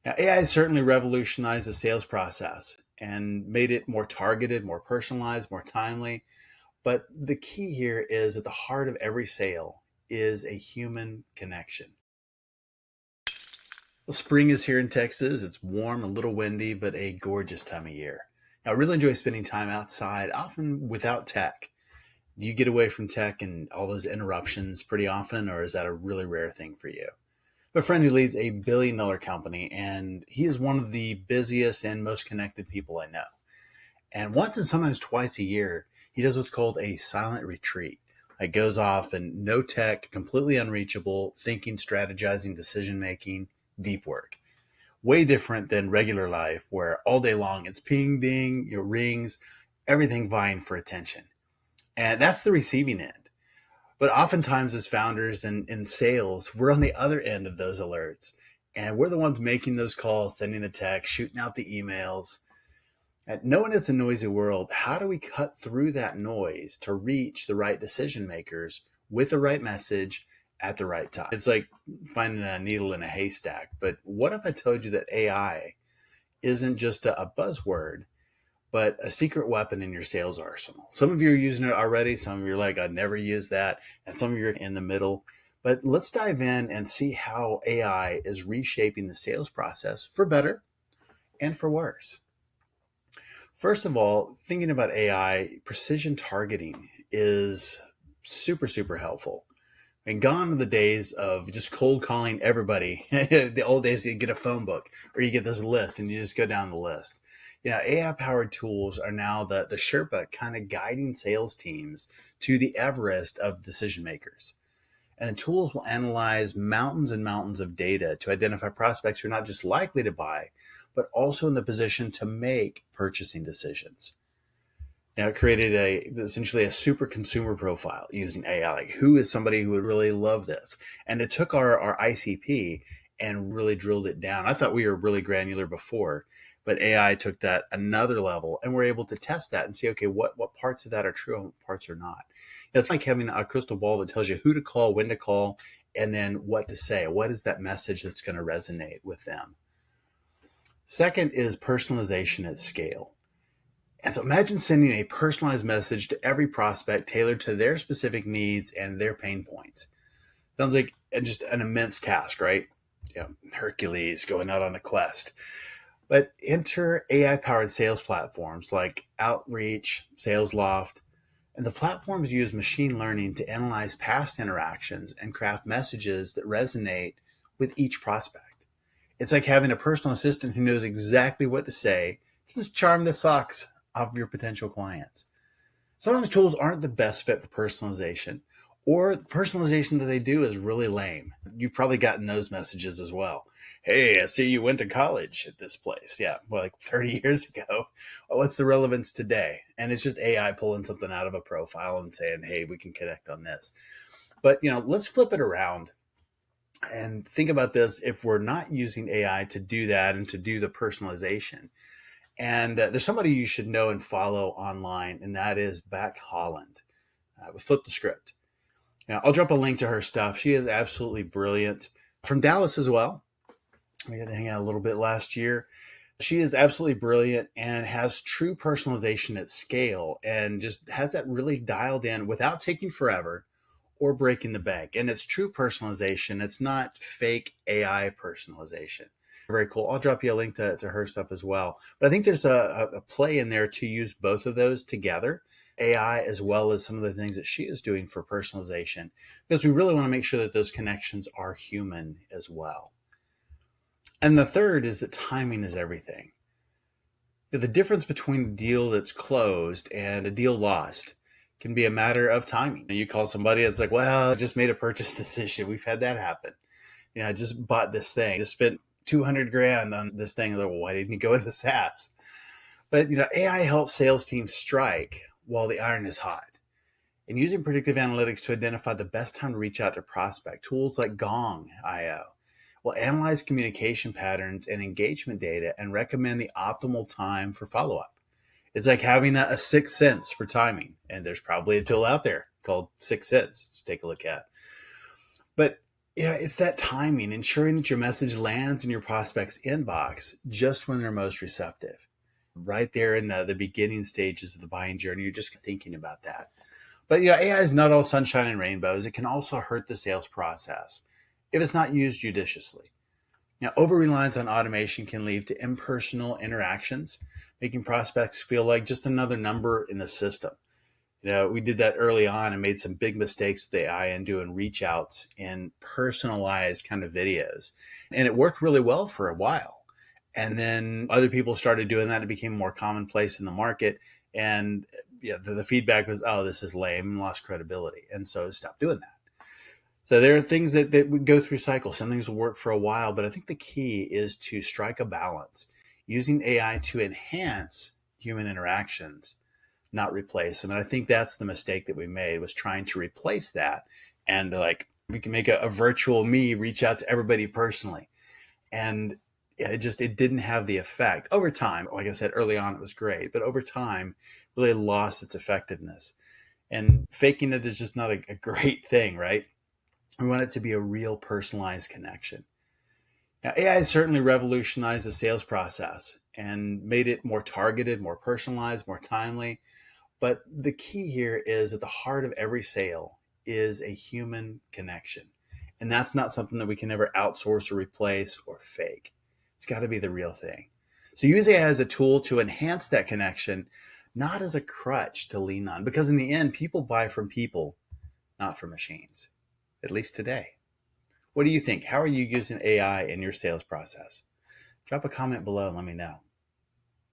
Now, AI certainly revolutionized the sales process and made it more targeted, more personalized, more timely. But the key here is at the heart of every sale is a human connection. Well, spring is here in Texas. It's warm, a little windy, but a gorgeous time of year. Now, I really enjoy spending time outside, often without tech. Do you get away from tech and all those interruptions pretty often, or is that a really rare thing for you? I have a friend who leads a billion-dollar company, and he is one of the busiest and most connected people I know. And once and sometimes twice a year, he does what's called a silent retreat. It goes off and no tech, completely unreachable, thinking, strategizing, decision making, deep work. Way different than regular life where all day long it's ping ding, your rings, everything vying for attention. And that's the receiving end. But oftentimes, as founders and in sales, we're on the other end of those alerts. And we're the ones making those calls, sending the text, shooting out the emails. And knowing it's a noisy world, how do we cut through that noise to reach the right decision makers with the right message at the right time? It's like finding a needle in a haystack. But what if I told you that AI isn't just a buzzword, but a secret weapon in your sales arsenal? Some of you are using it already. Some of you are like, I'd never use that. And some of you are in the middle. But let's dive in and see how AI is reshaping the sales process for better and for worse. First of all, thinking about AI, precision targeting is super, super helpful. And gone are the days of just cold calling everybody. The old days, you get a phone book or you get this list and you just go down the list. AI powered tools are now the Sherpa kind of guiding sales teams to the Everest of decision makers. And the tools will analyze mountains and mountains of data to identify prospects who are not just likely to buy, but also in the position to make purchasing decisions. Now, it created essentially a super consumer profile using AI. Like, who is somebody who would really love this? And it took our ICP and really drilled it down. I thought we were really granular before, but AI took that another level, and we're able to test that and see, okay, what parts of that are true and what parts are not. It's like having a crystal ball that tells you who to call, when to call, and then what to say. What is that message that's going to resonate with them? Second is personalization at scale. And so imagine sending a personalized message to every prospect tailored to their specific needs and their pain points. Sounds like just an immense task, right? Hercules going out on a quest. But enter AI powered sales platforms like Outreach, SalesLoft, and the platforms use machine learning to analyze past interactions and craft messages that resonate with each prospect. It's like having a personal assistant who knows exactly what to say to just charm the socks off of your potential clients. Sometimes tools aren't the best fit for personalization, or personalization that they do is really lame. You've probably gotten those messages as well. Hey, I see you went to college at this place. Yeah, well, like 30 years ago. Well, what's the relevance today? And it's just AI pulling something out of a profile and saying, hey, we can connect on this. But, let's flip it around and think about this. If we're not using AI to do that and to do the personalization, and there's somebody you should know and follow online, and that is Becc Holland. We flip the script. Now, I'll drop a link to her stuff. She is absolutely brilliant. From Dallas as well. We got to hang out a little bit last year. She is absolutely brilliant and has true personalization at scale and just has that really dialed in without taking forever or breaking the bank. And it's true personalization. It's not fake AI personalization. Very cool. I'll drop you a link to her stuff as well. But I think there's a play in there to use both of those together, AI as well as some of the things that she is doing for personalization, because we really want to make sure that those connections are human as well. And the third is that timing is everything. The difference between a deal that's closed and a deal lost can be a matter of timing. You call somebody, it's like, well, I just made a purchase decision. We've had that happen. I just bought this thing, just spent 200 grand on this thing. Like, well, why didn't you go with the SaaS? But, AI helps sales teams strike while the iron is hot. And using predictive analytics to identify the best time to reach out to prospect, tools like Gong.io will analyze communication patterns and engagement data and recommend the optimal time for follow-up. It's like having a sixth sense for timing. And there's probably a tool out there called Sixth Sense to take a look at. But Yeah, it's that timing, ensuring that your message lands in your prospect's inbox just when they're most receptive. Right there in the beginning stages of the buying journey, you're just thinking about that. But yeah, AI is not all sunshine and rainbows. It can also hurt the sales process if it's not used judiciously. Now, over reliance on automation can lead to impersonal interactions, making prospects feel like just another number in the system. We did that early on and made some big mistakes with AI and doing reach outs and personalized kind of videos. And it worked really well for a while. And then other people started doing that. It became more commonplace in the market. And yeah, the feedback was, oh, this is lame and lost credibility. And so stop doing that. So there are things that would go through cycles. Some things will work for a while, but I think the key is to strike a balance using AI to enhance human interactions, not replace them. And I think that's the mistake that we made, was trying to replace that. And like, we can make a virtual me reach out to everybody personally. And it didn't have the effect over time. Like I said, early on, it was great, but over time really lost its effectiveness. And faking it is just not a great thing, right? We want it to be a real personalized connection. Now, AI has certainly revolutionized the sales process and made it more targeted, more personalized, more timely. But the key here is at the heart of every sale is a human connection. And that's not something that we can ever outsource or replace or fake. It's got to be the real thing. So use AI as a tool to enhance that connection, not as a crutch to lean on. Because in the end, people buy from people, not from machines, at least today. What do you think? How are you using AI in your sales process? Drop a comment below and let me know.